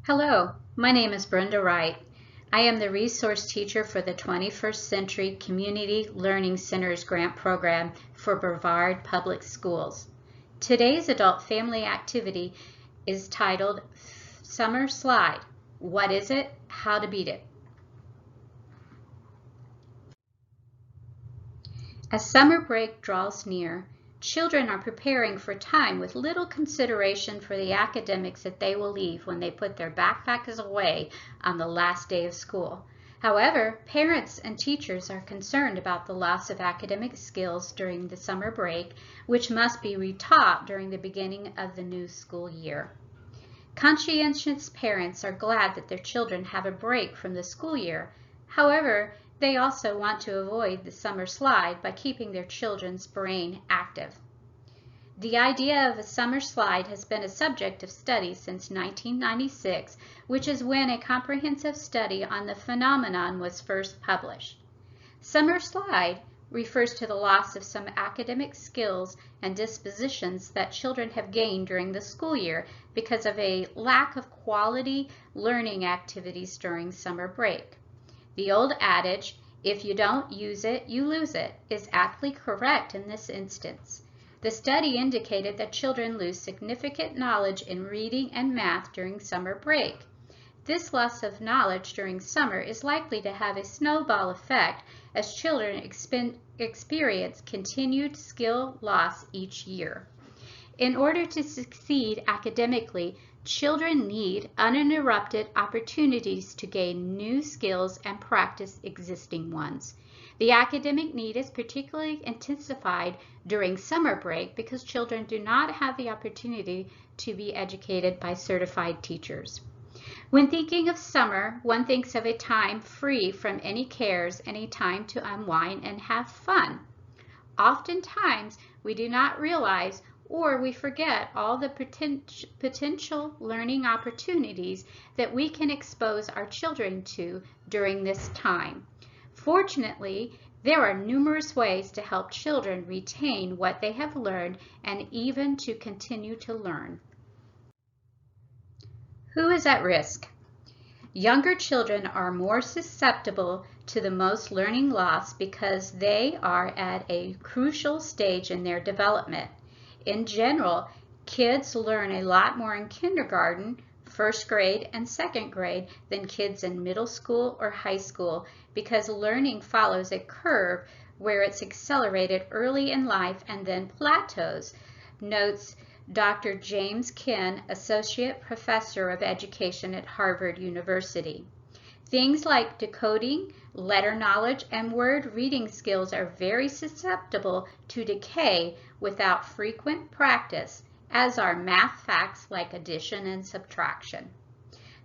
Hello, my name is Brenda Wright. I am the resource teacher for the 21st Century Community Learning Centers Grant Program for Brevard Public Schools. Today's adult family activity is titled Summer Slide. What is it? How to beat it. As summer break draws near, children are preparing for time with little consideration for the academics that they will leave when they put their backpacks away on the last day of school. However, parents and teachers are concerned about the loss of academic skills during the summer break, which must be retaught during the beginning of the new school year. Conscientious parents are glad that their children have a break from the school year. However, they also want to avoid the summer slide by keeping their children's brain active. The idea of a summer slide has been a subject of study since 1996, which is when a comprehensive study on the phenomenon was first published. Summer slide refers to the loss of some academic skills and dispositions that children have gained during the school year because of a lack of quality learning activities during summer break. The old adage, if you don't use it, you lose it, is aptly correct in this instance. The study indicated that children lose significant knowledge in reading and math during summer break. This loss of knowledge during summer is likely to have a snowball effect as children experience continued skill loss each year. In order to succeed academically, children need uninterrupted opportunities to gain new skills and practice existing ones. The academic need is particularly intensified during summer break because children do not have the opportunity to be educated by certified teachers. When thinking of summer, one thinks of a time free from any cares and a time to unwind and have fun. Oftentimes, we do not realize or we forget all the potential learning opportunities that we can expose our children to during this time. Fortunately, there are numerous ways to help children retain what they have learned and even to continue to learn. Who is at risk? Younger children are more susceptible to the most learning loss because they are at a crucial stage in their development. In general, kids learn a lot more in kindergarten, first grade, and second grade than kids in middle school or high school because learning follows a curve where it's accelerated early in life and then plateaus, notes Dr. James Ken, Associate Professor of Education at Harvard University. Things like decoding, letter knowledge, and word reading skills are very susceptible to decay without frequent practice, as are math facts like addition and subtraction.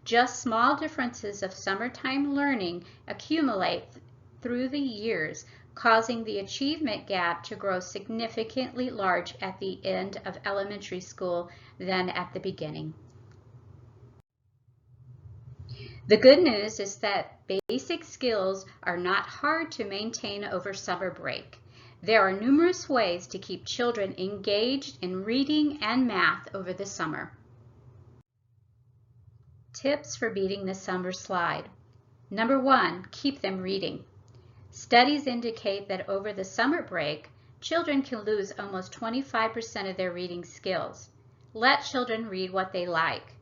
Just small differences of summertime learning accumulate through the years, causing the achievement gap to grow significantly large at the end of elementary school than at the beginning. The good news is that basic skills are not hard to maintain over summer break. There are numerous ways to keep children engaged in reading and math over the summer. Tips for beating the summer slide. Number 1, keep them reading. Studies indicate that over the summer break, children can lose almost 25% of their reading skills. Let children read what they like.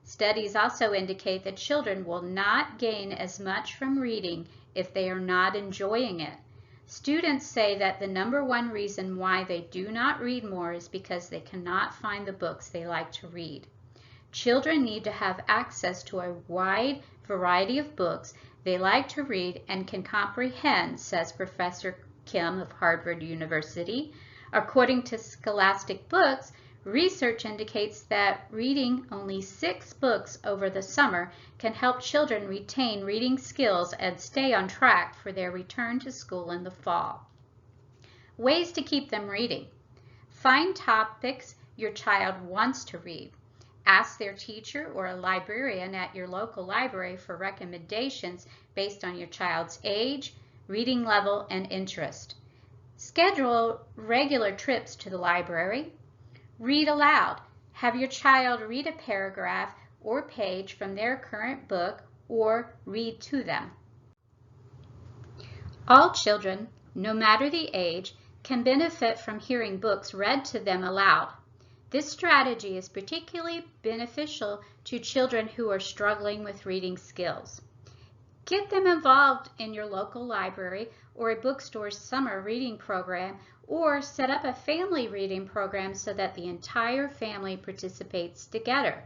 Studies also indicate that children will not gain as much from reading if they are not enjoying it. Students say that the number one reason why they do not read more is because they cannot find the books they like to read. Children need to have access to a wide variety of books they like to read and can comprehend, says Professor Kim of Harvard University. According to Scholastic Books, research indicates that reading only 6 books over the summer can help children retain reading skills and stay on track for their return to school in the fall. Ways to keep them reading. Find topics your child wants to read. Ask their teacher or a librarian at your local library for recommendations based on your child's age, reading level, and interest. Schedule regular trips to the library. Read aloud. Have your child read a paragraph or page from their current book or read to them. All children, no matter the age, can benefit from hearing books read to them aloud. This strategy is particularly beneficial to children who are struggling with reading skills. Get them involved in your local library or a bookstore's summer reading program, or set up a family reading program so that the entire family participates together.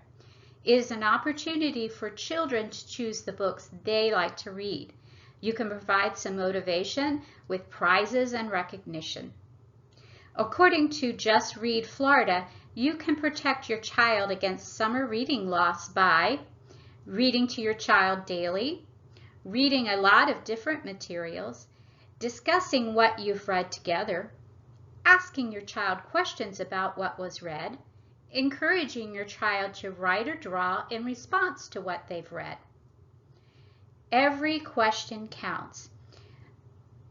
It is an opportunity for children to choose the books they like to read. You can provide some motivation with prizes and recognition. According to Just Read Florida, you can protect your child against summer reading loss by reading to your child daily, reading a lot of different materials, discussing what you've read together, asking your child questions about what was read, encouraging your child to write or draw in response to what they've read. Every question counts.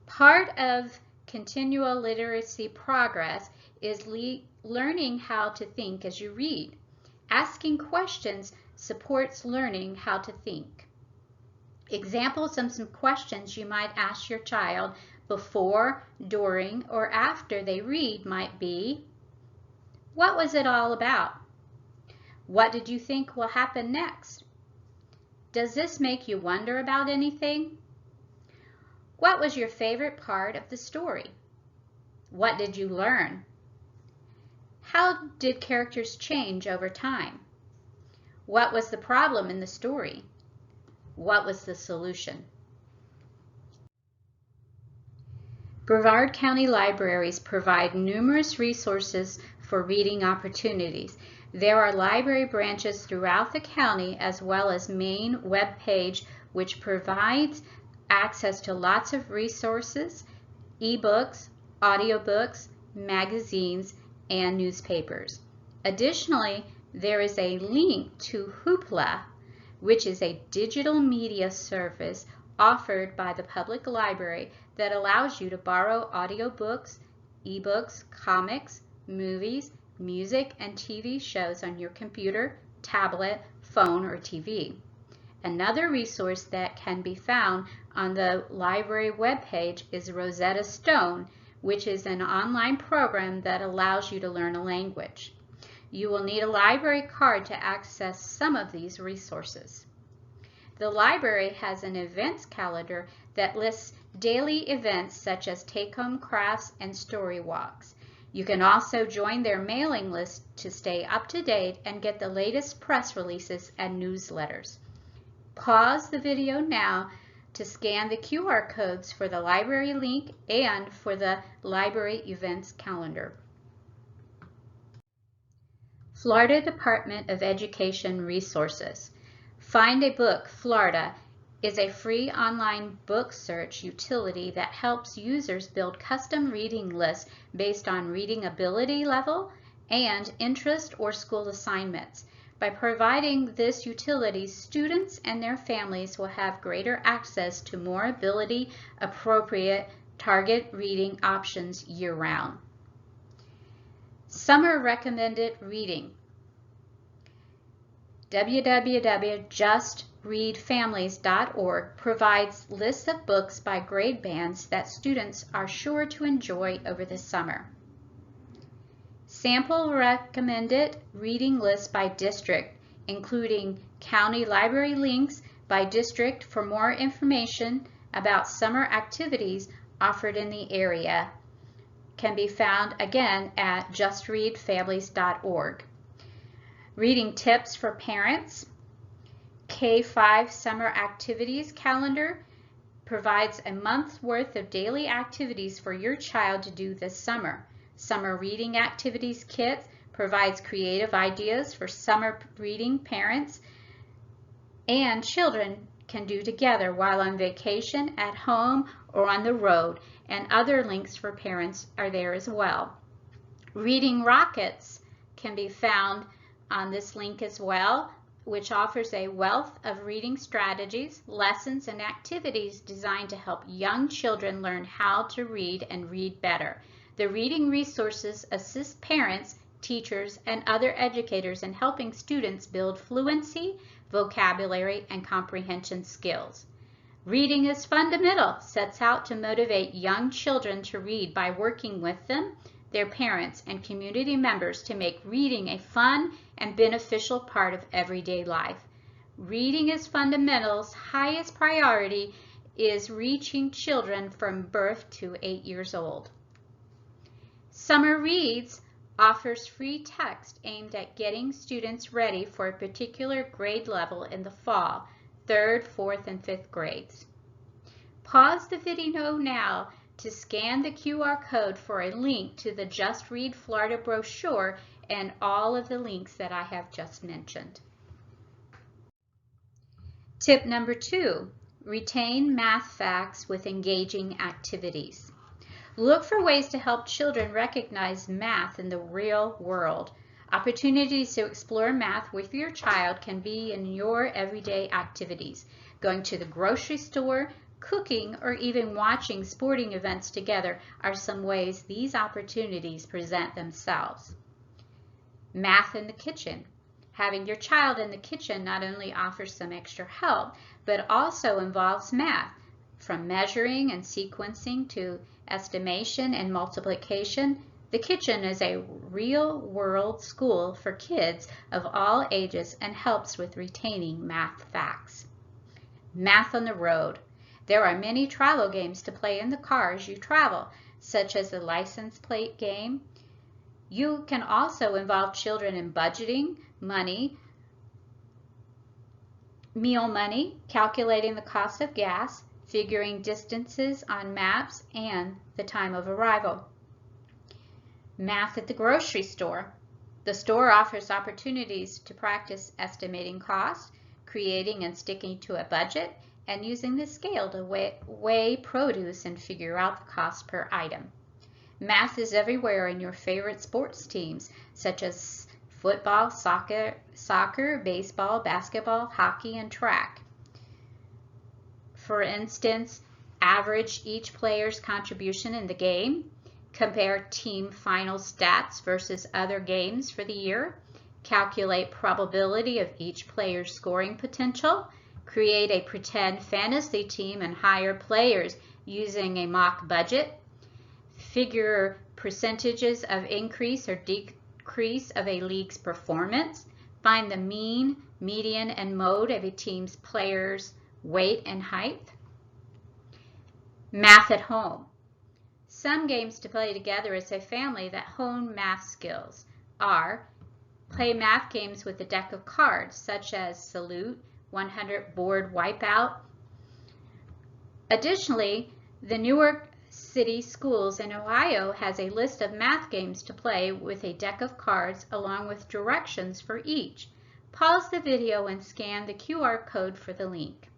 Part of continual literacy progress is learning how to think as you read. Asking questions supports learning how to think. Examples of some questions you might ask your child before, during, or after they read might be, what was it all about? What did you think will happen next? Does this make you wonder about anything? What was your favorite part of the story? What did you learn? How did characters change over time? What was the problem in the story? What was the solution? Brevard County Libraries provide numerous resources for reading opportunities. There are library branches throughout the county, as well as main web page, which provides access to lots of resources, ebooks, audiobooks, magazines, and newspapers. Additionally, there is a link to Hoopla, which is a digital media service offered by the public library that allows you to borrow audiobooks, ebooks, comics, movies, music, and TV shows on your computer, tablet, phone, or TV. Another resource that can be found on the library webpage is Rosetta Stone, which is an online program that allows you to learn a language. You will need a library card to access some of these resources. The library has an events calendar that lists daily events such as take-home crafts and story walks. You can also join their mailing list to stay up to date and get the latest press releases and newsletters. Pause the video now to scan the QR codes for the library link and for the library events calendar. Florida Department of Education resources. Find a Book Florida is a free online book search utility that helps users build custom reading lists based on reading ability level and interest or school assignments. By providing this utility, students and their families will have greater access to more ability-appropriate target reading options year-round. Summer Recommended Reading. www.justreadfamilies.org provides lists of books by grade bands that students are sure to enjoy over the summer. Sample recommended reading lists by district, including county library links by district for more information about summer activities offered in the area, can be found again at justreadfamilies.org. Reading tips for parents. K-5 Summer Activities Calendar provides a month's worth of daily activities for your child to do this summer. Summer Reading Activities Kit provides creative ideas for summer reading parents and children can do together while on vacation, at home, or on the road, and other links for parents are there as well. Reading Rockets can be found on this link as well, which offers a wealth of reading strategies, lessons, and activities designed to help young children learn how to read and read better. The reading resources assist parents teachers, and other educators in helping students build fluency, vocabulary, and comprehension skills. Reading is Fundamental sets out to motivate young children to read by working with them, their parents, and community members to make reading a fun and beneficial part of everyday life. Reading is Fundamental's highest priority is reaching children from birth to 8 years old. Summer Reads offers free text aimed at getting students ready for a particular grade level in the fall, 3rd, 4th, and 5th grades. Pause the video now to scan the QR code for a link to the Just Read Florida brochure and all of the links that I have just mentioned. Tip number 2, retain math facts with engaging activities. Look for ways to help children recognize math in the real world. Opportunities to explore math with your child can be in your everyday activities, going to the grocery store, cooking, or even watching sporting events together are some ways these opportunities present themselves. Math in the kitchen. Having your child in the kitchen not only offers some extra help, but also involves math, from measuring and sequencing to estimation and multiplication. The kitchen is a real-world school for kids of all ages and helps with retaining math facts. Math on the road. There are many travel games to play in the car as you travel, such as the license plate game. You can also involve children in budgeting, money, meal money, calculating the cost of gas, figuring distances on maps, and the time of arrival. Math at the grocery store. The store offers opportunities to practice estimating costs, creating and sticking to a budget, and using the scale to weigh produce and figure out the cost per item. Math is everywhere in your favorite sports teams, such as football, soccer, baseball, basketball, hockey, and track. For instance, average each player's contribution in the game, compare team final stats versus other games for the year, calculate probability of each player's scoring potential, create a pretend fantasy team and hire players using a mock budget, figure percentages of increase or decrease of a league's performance, find the mean, median, and mode of a team's players' weight and height. Math at home. Some games to play together as a family that hone math skills are play math games with a deck of cards such as Salute, 100 Board Wipeout. Additionally, the Newark City Schools in Ohio has a list of math games to play with a deck of cards along with directions for each. Pause the video and scan the QR code for the link.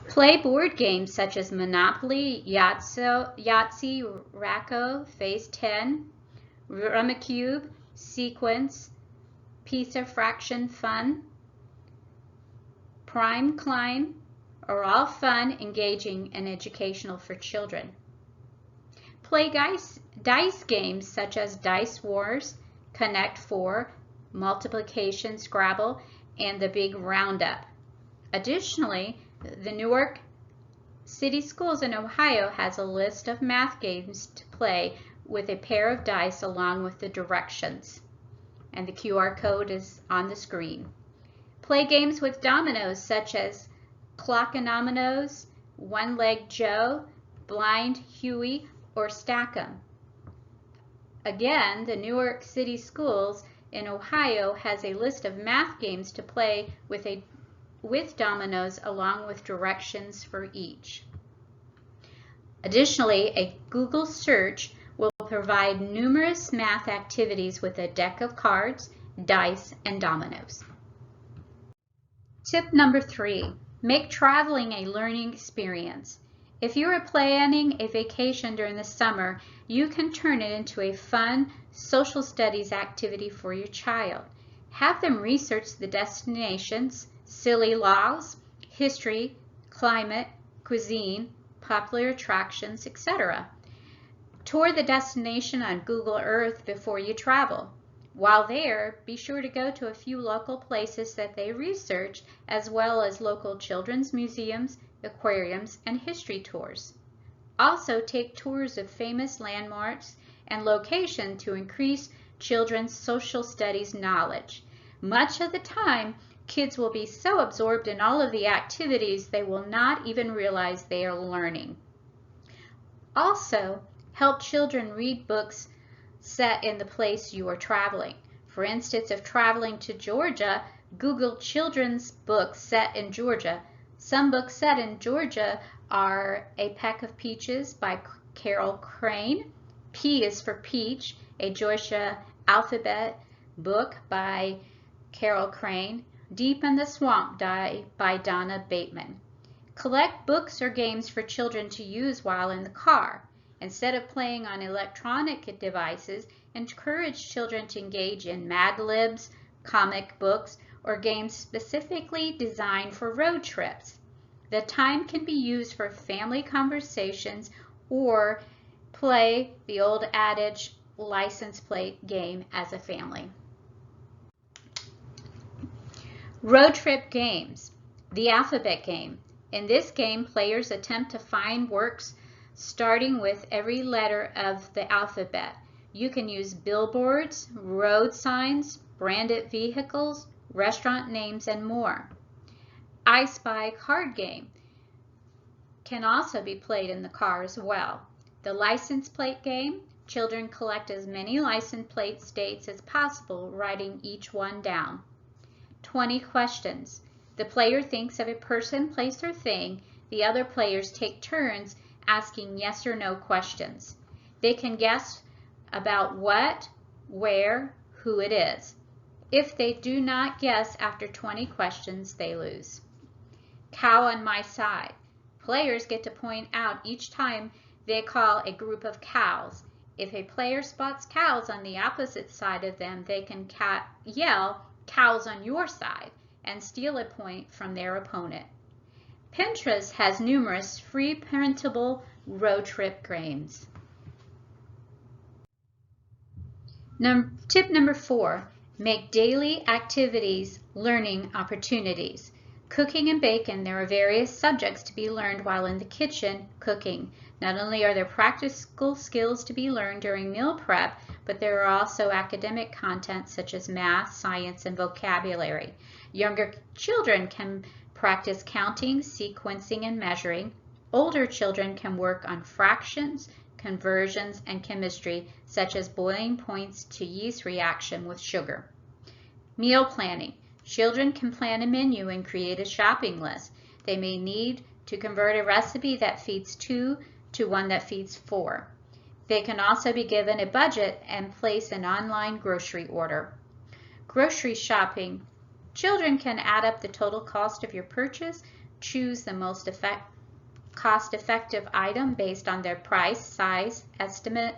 Play board games such as Monopoly, Yahtzee, Racco, Phase 10, Rummikub, Sequence, Pizza Fraction Fun, Prime Climb are all fun, engaging, and educational for children. Play dice games such as Dice Wars, Connect 4, Multiplication Scrabble, and the Big Roundup. Additionally, the Newark City Schools in Ohio has a list of math games to play with a pair of dice along with the directions. And the QR code is on the screen. Play games with dominoes such as Clock-a-Dominoes, One-Leg Joe, Blind Huey, or Stack 'em. Again, the Newark City Schools in Ohio has a list of math games to play with dominoes along with directions for each. Additionally, a Google search will provide numerous math activities with a deck of cards, dice, and dominoes. Tip number 3, make traveling a learning experience. If you are planning a vacation during the summer, you can turn it into a fun social studies activity for your child. Have them research the destinations, silly laws, history, climate, cuisine, popular attractions, etc. Tour the destination on Google Earth before you travel. While there, be sure to go to a few local places that they researched, as well as local children's museums, aquariums, and history tours. Also, take tours of famous landmarks and locations to increase children's social studies knowledge. Much of the time, kids will be so absorbed in all of the activities they will not even realize they are learning. Also, help children read books set in the place you are traveling. For instance, if traveling to Georgia, Google children's books set in Georgia. Some books set in Georgia are A Peck of Peaches by Carol Crane, P is for Peach, a Georgia alphabet book by Carol Crane, Deep in the Swamp by Donna Bateman. Collect books or games for children to use while in the car. Instead of playing on electronic devices, encourage children to engage in Mad Libs, comic books, or games specifically designed for road trips. The time can be used for family conversations or play the old adage license plate game as a family. Road trip games. The alphabet game. In this game, players attempt to find works starting with every letter of the alphabet. You can use billboards, road signs, branded vehicles, restaurant names, and more. I Spy card game can also be played in the car as well. The license plate game, children collect as many license plate states as possible, writing each one down. 20 questions. The player thinks of a person, place, or thing. The other players take turns asking yes or no questions. They can guess about what, where, who it is. If they do not guess after 20 questions, they lose. Cow on my side. Players get to point out each time they call a group of cows. If a player spots cows on the opposite side of them, they can yell, "Cows on your side," and steal a point from their opponent. Pinterest has numerous free printable road trip games. Tip number 4, make daily activities learning opportunities. Cooking and baking, there are various subjects to be learned while in the kitchen cooking. Not only are there practical skills to be learned during meal prep, but there are also academic content such as math, science, and vocabulary. Younger children can practice counting, sequencing, and measuring. Older children can work on fractions, conversions, and chemistry, such as boiling points to yeast reaction with sugar. Meal planning. Children can plan a menu and create a shopping list. They may need to convert a recipe that feeds 2 to one that feeds 4. They can also be given a budget and place an online grocery order. Grocery shopping. Children can add up the total cost of your purchase, choose the most cost-effective item based on their price, size, estimate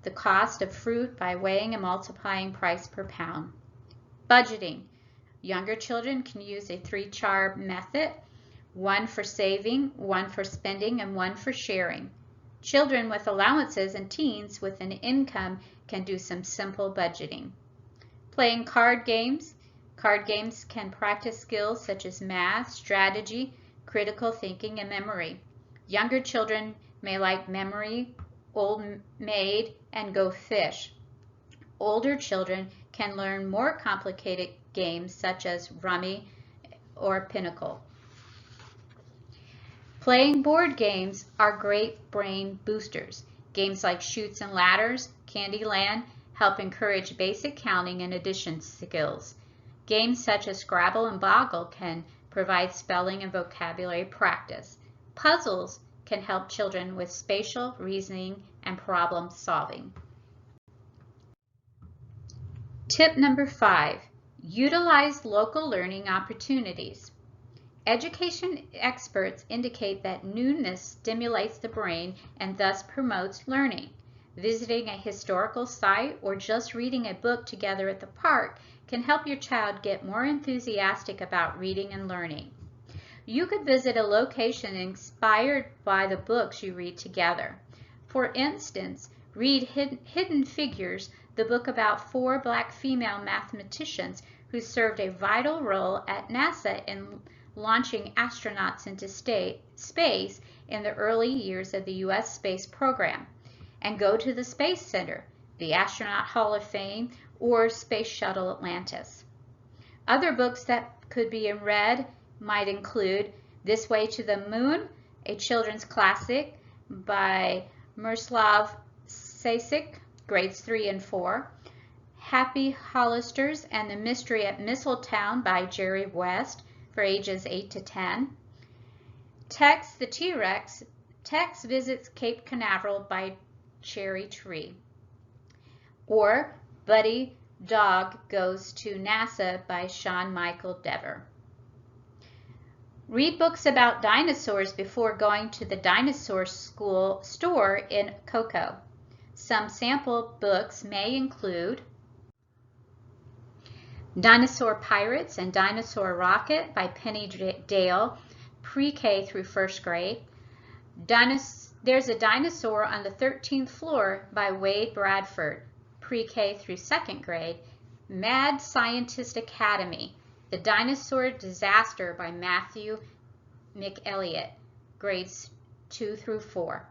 the cost of fruit by weighing and multiplying price per pound. Budgeting. Younger children can use a 3-chart method, 1 for saving, 1 for spending, and 1 for sharing. Children with allowances and teens with an income can do some simple budgeting. Playing card games. Card games can practice skills such as math, strategy, critical thinking, and memory. Younger children may like memory, Old Maid, and Go Fish. Older children can learn more complicated games such as Rummy or Pinochle. Playing board games are great brain boosters. Games like Chutes and Ladders, Candyland help encourage basic counting and addition skills. Games such as Scrabble and Boggle can provide spelling and vocabulary practice. Puzzles can help children with spatial reasoning and problem solving. Tip number 5, utilize local learning opportunities. Education experts indicate that newness stimulates the brain and thus promotes learning. Visiting a historical site or just reading a book together at the park can help your child get more enthusiastic about reading and learning. You could visit a location inspired by the books you read together. For instance, Read Hidden Figures, the book about 4 Black female mathematicians who served a vital role at NASA in launching astronauts into space in the early years of the U.S. space program. And go to the Space Center, the Astronaut Hall of Fame, or Space Shuttle Atlantis. Other books that could be read might include This Way to the Moon, a children's classic by Miroslav Sasek, grades 3 and 4. Happy Hollisters and the Mystery at Mistletown by Jerry West for ages 8 to 10. Tex the T-Rex, Tex Visits Cape Canaveral by Cherry Tree. Or Buddy Dog Goes to NASA by Sean Michael Dever. Read books about dinosaurs before going to the dinosaur store in Cocoa. Some sample books may include Dinosaur Pirates and Dinosaur Rocket by Penny Dale, pre-K through 1st grade. There's a Dinosaur on the 13th Floor by Wade Bradford, pre-K through 2nd grade. Mad Scientist Academy, The Dinosaur Disaster by Matthew McElliott, grades 2 through 4.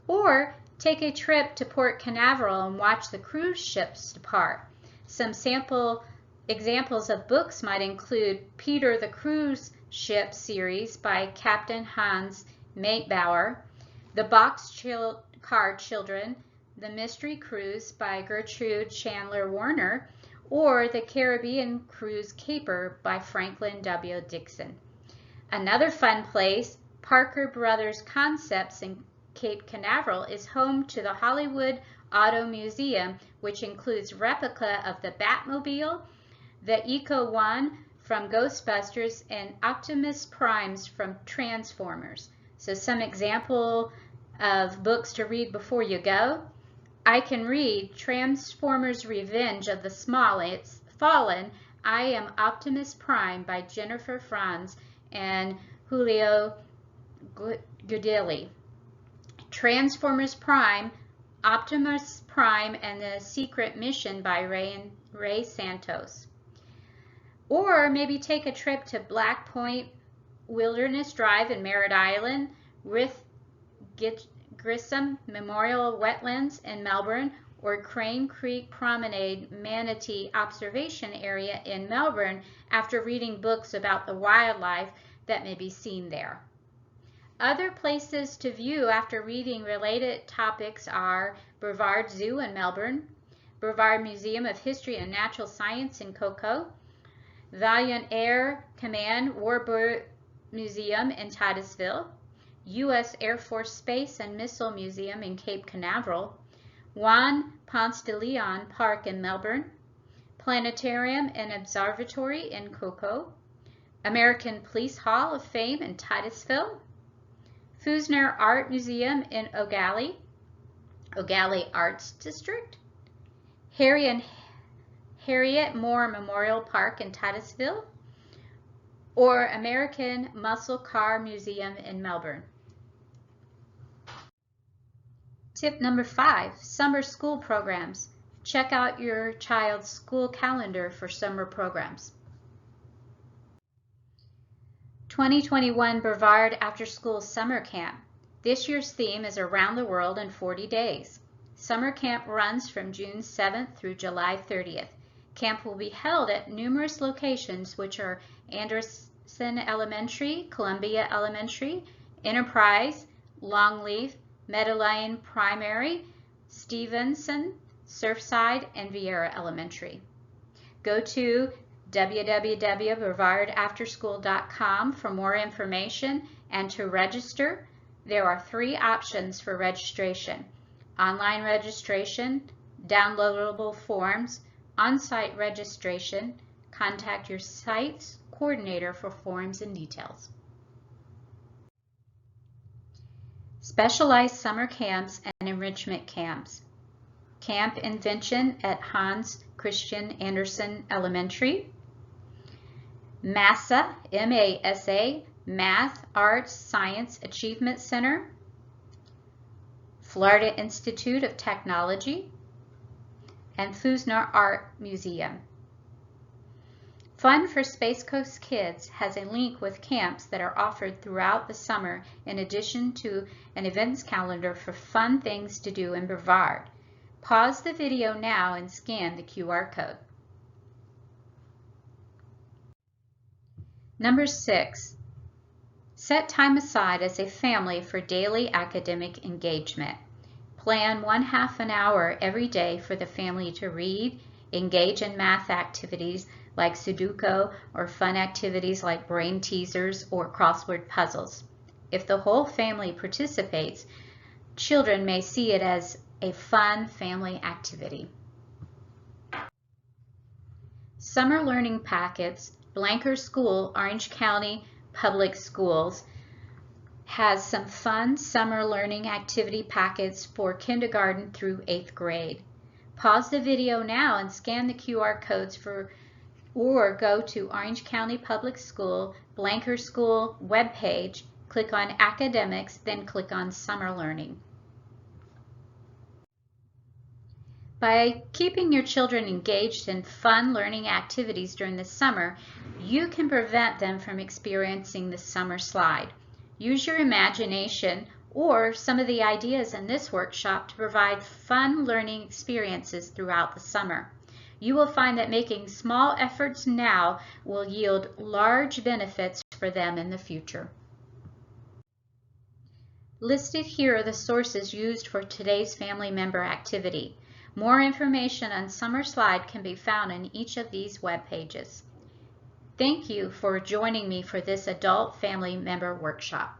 Or take a trip to Port Canaveral and watch the cruise ships depart. Some sample examples of books might include Peter the Cruise Ship series by Captain Hans Mateibauer, The Boxcar Children, The Mystery Cruise by Gertrude Chandler Warner, or The Caribbean Cruise Caper by Franklin W. Dixon. Another fun place, Parker Brothers Concepts in Cape Canaveral, is home to the Hollywood Auto Museum, which includes replica of the Batmobile, the Eco-One from Ghostbusters, and Optimus Primes from Transformers. So some example of books to read before you go. I can read Transformers Revenge of the Fallen, I Am Optimus Prime by Jennifer Franz and Julio Gudelli. Transformers Prime, Optimus Prime and the Secret Mission by Ray Santos. Or maybe take a trip to Black Point Wilderness Drive in Merritt Island, Grissom Memorial Wetlands in Melbourne, or Crane Creek Promenade Manatee Observation Area in Melbourne after reading books about the wildlife that may be seen there. Other places to view after reading related topics are Brevard Zoo in Melbourne, Brevard Museum of History and Natural Science in Cocoa, Valiant Air Command Warbird Museum in Titusville, U.S. Air Force Space and Missile Museum in Cape Canaveral, Juan Ponce de Leon Park in Melbourne, Planetarium and Observatory in Cocoa, American Police Hall of Fame in Titusville, Fusner Art Museum in Ogallie Arts District, Harriet Moore Memorial Park in Titusville, or American Muscle Car Museum in Melbourne. Tip number 5, summer school programs. Check out your child's school calendar for summer programs. 2021 Brevard After School Summer Camp. This year's theme is Around the World in 40 Days. Summer camp runs from June 7th through July 30th. Camp will be held at numerous locations, which are Anderson Elementary, Columbia Elementary, Enterprise, Longleaf, Meadow Lane Primary, Stevenson, Surfside, and Vieira Elementary. Go to www.brevardafterschool.com for more information and to register. There are 3 options for registration: online registration, downloadable forms, on-site registration. Contact your site's coordinator for forms and details. Specialized summer camps and enrichment camps. Camp Invention at Hans Christian Andersen Elementary. MASA, M-A-S-A, Math, Arts, Science Achievement Center. Florida Institute of Technology, and Fusner Art Museum. Fun for Space Coast Kids has a link with camps that are offered throughout the summer in addition to an events calendar for fun things to do in Brevard. Pause the video now and scan the QR code. Number 6. Set time aside as a family for daily academic engagement. Plan 1/2 an hour every day for the family to read, engage in math activities like Sudoku or fun activities like brain teasers or crossword puzzles. If the whole family participates, children may see it as a fun family activity. Summer Learning Packets. Blanker School, Orange County Public Schools, has some fun summer learning activity packets for kindergarten through 8th grade. Pause the video now and scan the QR codes or go to Orange County Public School, Blanker School webpage, click on Academics, then click on Summer Learning. By keeping your children engaged in fun learning activities during the summer, you can prevent them from experiencing the summer slide. Use your imagination or some of the ideas in this workshop to provide fun learning experiences throughout the summer. You will find that making small efforts now will yield large benefits for them in the future. Listed here are the sources used for today's family member activity. More information on Summer Slide can be found in each of these web pages. Thank you for joining me for this adult family member workshop.